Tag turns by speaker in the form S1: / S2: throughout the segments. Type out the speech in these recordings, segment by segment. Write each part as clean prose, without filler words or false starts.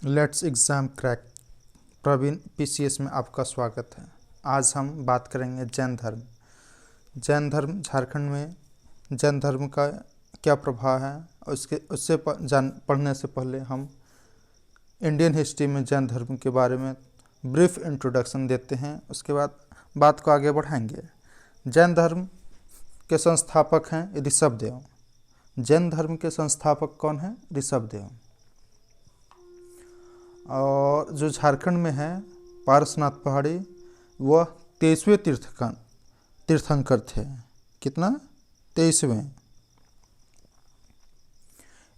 S1: Let's exam crack. Praveen PCS में आपका स्वागत है। आज हम बात करेंगे जैन धर्म। जैन धर्म झारखंड में जैन धर्म का क्या प्रभाव है, उससे पढ़ने से पहले हम इंडियन हिस्ट्री में जैन धर्म के बारे में ब्रीफ इंट्रोडक्शन देते हैं। उसके बाद बात को आगे बढ़ाएंगे। जैन धर्म के संस्थापक हैं ऋषभदेव। जैन धर्म के संस्थापक कौन हैं? ऋषभदेव। और जो झारखंड में है पारसनाथ पहाड़ी, वह 23वें तीर्थंकर थे। कितना? 23वें।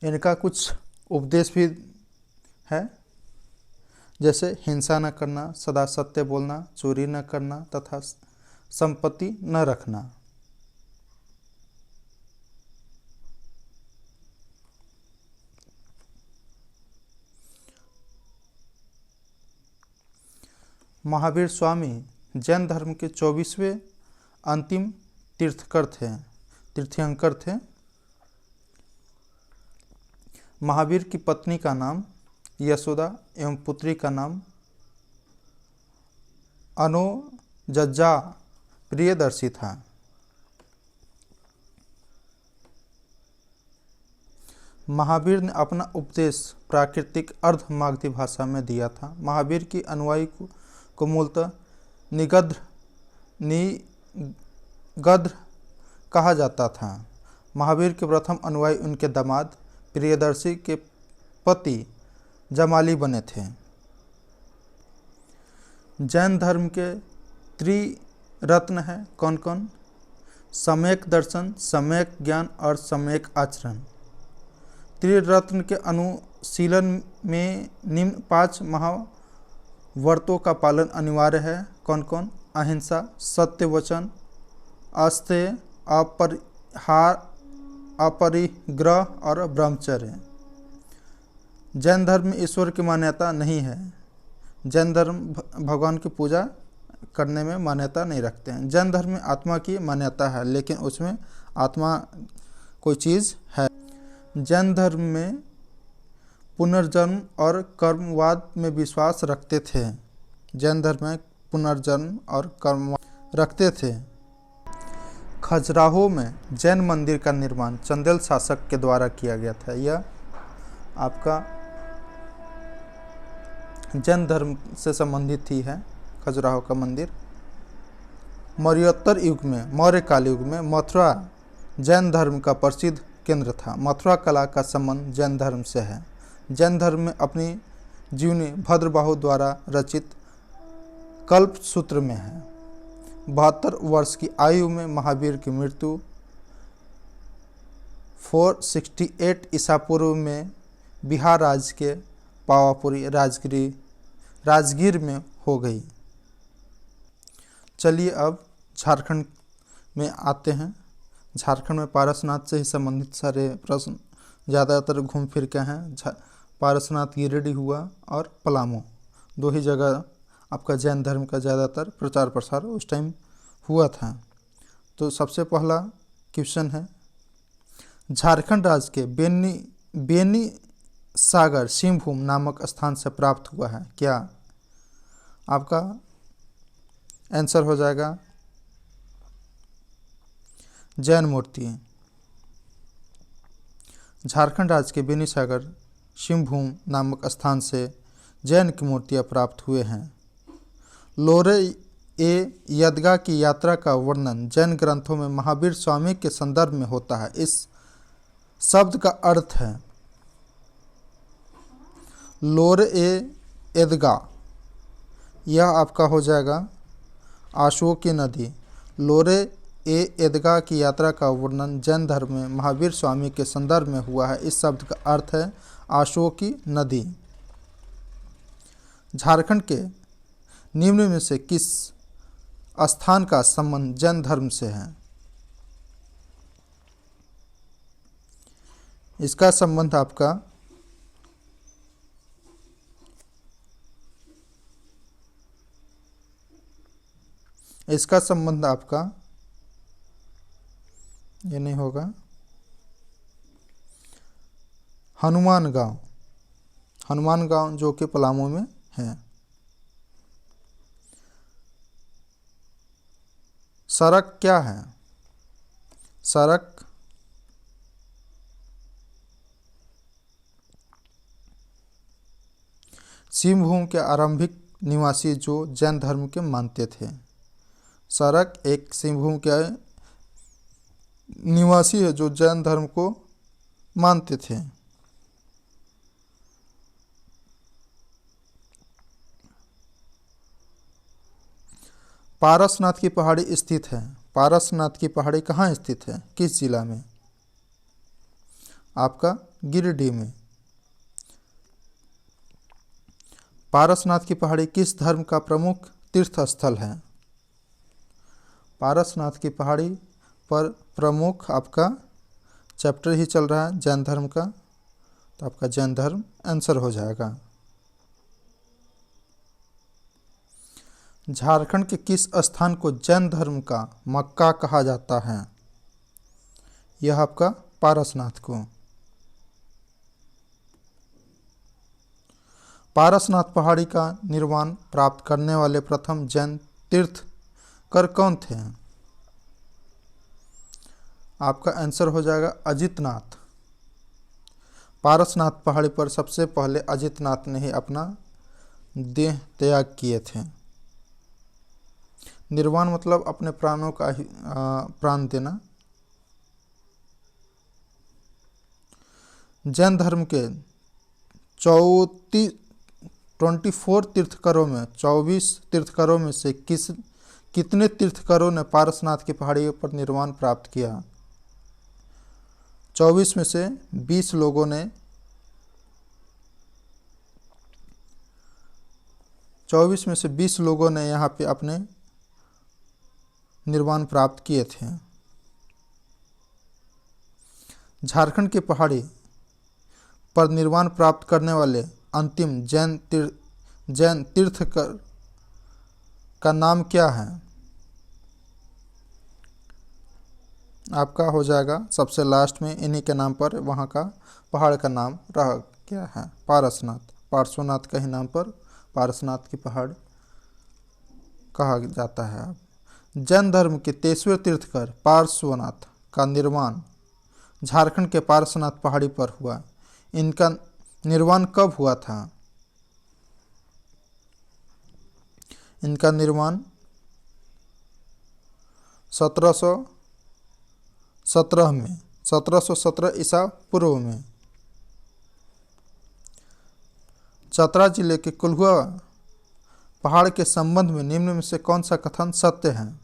S1: इनका कुछ उपदेश भी है, जैसे हिंसा न करना, सदा सत्य बोलना, चोरी न करना तथा संपत्ति न रखना। महावीर स्वामी जैन धर्म के 24वें अंतिम तीर्थंकर थे। महावीर की पत्नी का नाम यशोदा एवं पुत्री का नाम अनुजज्जा प्रियदर्शी था। महावीर ने अपना उपदेश प्राकृतिक अर्धमागधी भाषा में दिया था। महावीर की अनुयायी को मूलतः निगद्र कहा जाता था। महावीर के प्रथम अनुयायी उनके दामाद प्रियदर्शी के पति जमाली बने थे। जैन धर्म के त्रिरत्न हैं कौन कौन? सम्यक दर्शन, सम्यक ज्ञान और सम्यक आचरण। त्रिरत्न के अनुशीलन में निम्न 5 महाव्रतों का पालन अनिवार्य है। कौन कौन? अहिंसा, सत्य वचन, अस्तेय, अपरिग्रह और ब्रह्मचर्य। जैन धर्म में ईश्वर की मान्यता नहीं है। जैन धर्म भगवान की पूजा करने में मान्यता नहीं रखते हैं। जैन धर्म में आत्मा की मान्यता है, लेकिन उसमें आत्मा कोई चीज़ है। जैन धर्म में पुनर्जन्म और कर्मवाद में विश्वास रखते थे। जैन धर्म में पुनर्जन्म और कर्मवाद रखते थे। खजुराहो में जैन मंदिर का निर्माण चंदेल शासक के द्वारा किया गया था। यह आपका जैन धर्म से संबंधित ही है। खजुराहो का मंदिर मौर्योत्तर युग में, मौर्य काल युग में मथुरा जैन धर्म का प्रसिद्ध केंद्र था। मथुरा कला का संबंध जैन धर्म से है। जैन धर्म में अपनी जीवनी भद्रबाहु द्वारा रचित कल्प सूत्र में है। 72 वर्ष की आयु में महावीर की मृत्यु 468 ईसा पूर्व में बिहार राज्य के पावापुरी राजगीर में हो गई। चलिए अब झारखंड में आते हैं। झारखंड में पारसनाथ से ही संबंधित सारे प्रश्न ज़्यादातर घूम फिर के हैं। पारसनाथ गिरिडीह हुआ और पलामू, 2 ही जगह आपका जैन धर्म का ज़्यादातर प्रचार प्रसार उस टाइम हुआ था। तो सबसे पहला क्वेश्चन है, झारखंड राज्य के बेनी सागर सिंहभूम नामक स्थान से प्राप्त हुआ है। क्या? आपका आंसर हो जाएगा जैन मूर्ति। झारखंड राज्य के बेनी सागर सिंहभूम नामक स्थान से जैन की मूर्तियाँ प्राप्त हुए हैं। लोरे यदगा की यात्रा का वर्णन जैन ग्रंथों में महावीर स्वामी के संदर्भ में होता है। इस शब्द का अर्थ है लोरे यदगा। यह आपका हो जाएगा अशोकी नदी। लोरे यदगा की यात्रा का वर्णन जैन धर्म में महावीर स्वामी के संदर्भ में हुआ है। इस शब्द का अर्थ है अशोकी नदी। झारखंड के निम्न में से किस स्थान का संबंध जैन धर्म से है? इसका संबंध आपका ये नहीं होगा, हनुमान गांव। हनुमान गांव जो कि पलामू में है। सरक क्या है? सरक सिंहभूम के आरंभिक निवासी जो जैन धर्म के मानते थे। सरक एक सिंहभूम के निवासी है जो जैन धर्म को मानते थे। पारसनाथ की पहाड़ी स्थित है। पारसनाथ की पहाड़ी कहाँ स्थित है? किस जिला में? आपका गिरिडीह में। पारसनाथ की पहाड़ी किस धर्म का प्रमुख तीर्थ स्थल है? पारसनाथ की पहाड़ी पर प्रमुख आपका चैप्टर ही चल रहा है जैन धर्म का, तो आपका जैन धर्म आंसर हो जाएगा। झारखंड के किस स्थान को जैन धर्म का मक्का कहा जाता है? यह आपका पारसनाथ को। पारसनाथ पहाड़ी का निर्माण प्राप्त करने वाले प्रथम जैन तीर्थकर कौन थे? आपका आंसर हो जाएगा अजितनाथ। पारसनाथ पहाड़ी पर सबसे पहले अजितनाथ ने ही अपना देह त्याग किए थे। निर्वाण मतलब अपने प्राणों का ही प्राण देना। जैन धर्म के 24 तीर्थकरों में 24 तीर्थकरों में से कितने तीर्थकरों ने पारसनाथ की पहाड़ी पर निर्वाण प्राप्त किया? 24 में से 20 लोगों ने 24 में से 20 लोगों ने यहाँ पे अपने निर्वाण प्राप्त किए थे। झारखंड की पहाड़ी पर निर्वाण प्राप्त करने वाले अंतिम जैन तीर्थकर का नाम क्या है? आपका हो जाएगा सबसे लास्ट में इन्हीं के नाम पर वहाँ का पहाड़ का नाम रह गया है पारसनाथ। पार्श्वनाथ के ही नाम पर पारसनाथ की पहाड़ कहा जाता है। जैन धर्म के 23वें तीर्थकर पार्श्वनाथ का निर्माण झारखंड के पारसनाथ पहाड़ी पर हुआ। इनका निर्माण कब हुआ था? इनका निर्माण 1717 में 1717 ईसा पूर्व में चतरा जिले के कुल्हुआ पहाड़ के संबंध में निम्न में से कौन सा कथन सत्य है?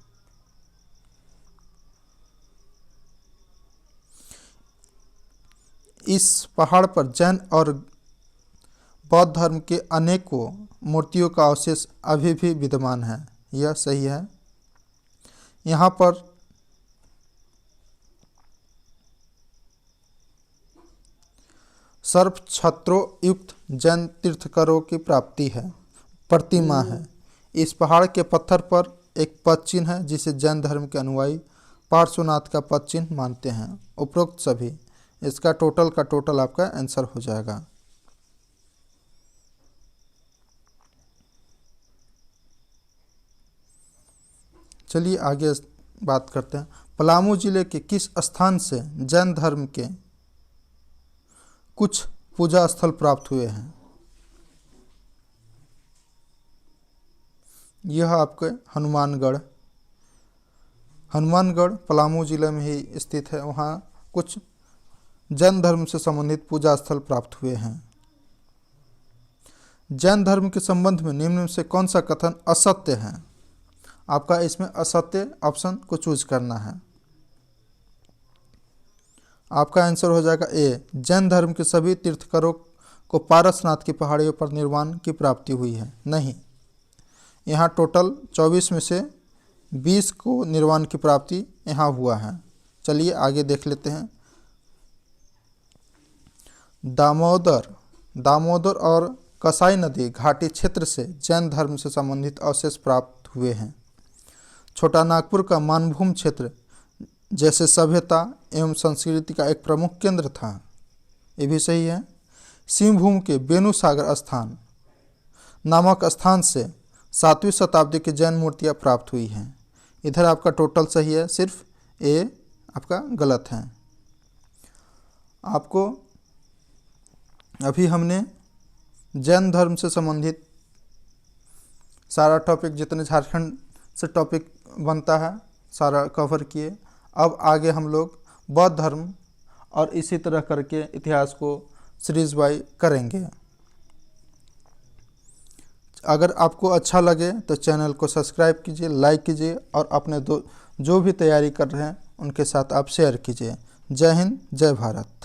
S1: इस पहाड़ पर जैन और बौद्ध धर्म के अनेकों मूर्तियों का अवशेष अभी भी विद्यमान है। यह सही है। यहाँ पर सर्प छत्रों युक्त जैन तीर्थकरों की प्रतिमा है। इस पहाड़ के पत्थर पर एक पद चिन्ह है जिसे जैन धर्म के अनुयायी पार्श्वनाथ का पद चिन्ह मानते हैं। उपरोक्त सभी, इसका टोटल का टोटल आपका आंसर हो जाएगा। चलिए आगे बात करते हैं। पलामू जिले के किस स्थान से जैन धर्म के कुछ पूजा स्थल प्राप्त हुए हैं? यह आपके हनुमानगढ़ पलामू जिले में ही स्थित है। वहाँ कुछ जैन धर्म से संबंधित पूजा स्थल प्राप्त हुए हैं। जैन धर्म के संबंध में निम्न में से कौन सा कथन असत्य है? आपका इसमें असत्य ऑप्शन को चूज करना है। आपका आंसर हो जाएगा ए। जैन धर्म के सभी तीर्थकरों को पारसनाथ की पहाड़ियों पर निर्वाण की प्राप्ति हुई है। नहीं, यहाँ टोटल 24 में से 20 को निर्वाण की प्राप्ति यहाँ हुआ है। चलिए आगे देख लेते हैं। दामोदर और कसाई नदी घाटी क्षेत्र से जैन धर्म से संबंधित अवशेष प्राप्त हुए हैं। छोटा नागपुर का मानभूम क्षेत्र जैसे सभ्यता एवं संस्कृति का एक प्रमुख केंद्र था। ये भी सही है। सिंहभूम के बेनुसागर स्थान नामक स्थान से 7वीं शताब्दी की जैन मूर्तियाँ प्राप्त हुई हैं। इधर आपका टोटल सही है, सिर्फ ए आपका गलत है। आपको अभी हमने जैन धर्म से संबंधित सारा टॉपिक, जितने झारखंड से टॉपिक बनता है, सारा कवर किए। अब आगे हम लोग बौद्ध धर्म और इसी तरह करके इतिहास को सीरीज वाइज करेंगे। अगर आपको अच्छा लगे तो चैनल को सब्सक्राइब कीजिए, लाइक कीजिए और अपने जो भी तैयारी कर रहे हैं उनके साथ आप शेयर कीजिए। जय हिंद, जय भारत।